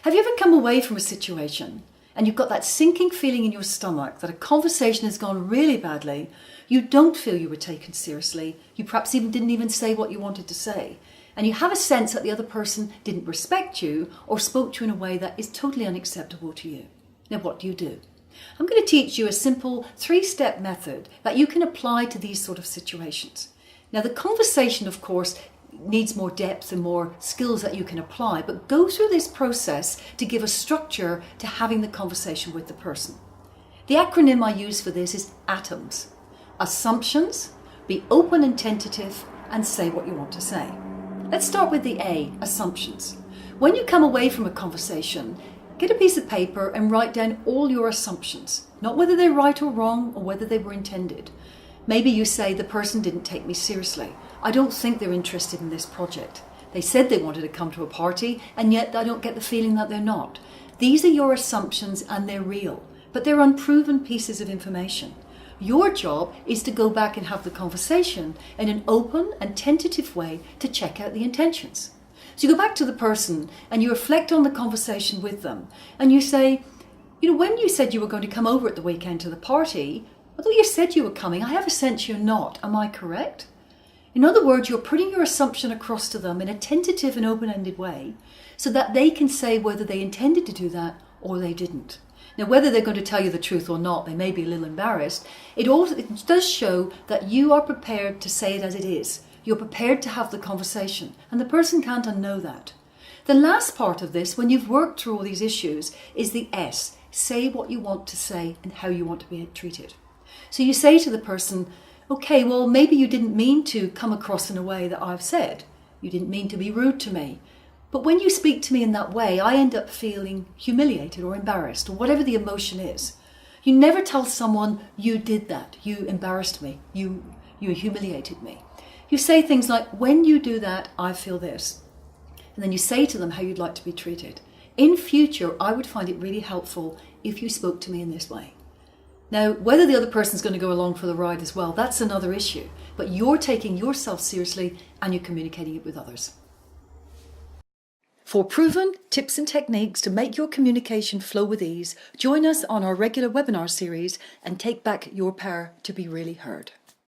Have you ever come away from a situation and you've got that sinking feeling in your stomach that a conversation has gone really badly, you don't feel you were taken seriously, you perhaps didn't even say what you wanted to say, and you have a sense that the other person didn't respect you or spoke to you in a way that is totally unacceptable to you? Now what do? I'm going to teach you a simple 3-step method that you can apply to these sort of situations. Now the conversation, of course, needs more depth and more skills that you can apply, but go through this process to give a structure to having the conversation with the person. The acronym I use for this is ATOMS. Assumptions, be open and tentative, and say what you want to say. Let's start with the A, assumptions. When you come away from a conversation, get a piece of paper and write down all your assumptions, not whether they're right or wrong or whether they were intended. Maybe you say, the person didn't take me seriously. I don't think they're interested in this project. They said they wanted to come to a party, and yet I don't get the feeling that they're not. These are your assumptions and they're real, but they're unproven pieces of information. Your job is to go back and have the conversation in an open and tentative way to check out the intentions. So you go back to the person and you reflect on the conversation with them and you say, when you said you were going to come over at the weekend to the party, although you said you were coming, I have a sense you're not. Am I correct? In other words, you're putting your assumption across to them in a tentative and open-ended way so that they can say whether they intended to do that or they didn't. Now, whether they're going to tell you the truth or not, they may be a little embarrassed. It does show that you are prepared to say it as it is. You're prepared to have the conversation, and the person can't unknow that. The last part of this, when you've worked through all these issues, is the S. Say what you want to say and how you want to be treated. So you say to the person, okay, well, maybe you didn't mean to come across in a way that I've said. You didn't mean to be rude to me. But when you speak to me in that way, I end up feeling humiliated or embarrassed or whatever the emotion is. You never tell someone you did that. You embarrassed me. You humiliated me. You say things like, when you do that, I feel this. And then you say to them how you'd like to be treated. In future, I would find it really helpful if you spoke to me in this way. Now, whether the other person's going to go along for the ride as well, that's another issue. But you're taking yourself seriously and you're communicating it with others. For proven tips and techniques to make your communication flow with ease, join us on our regular webinar series and take back your power to be really heard.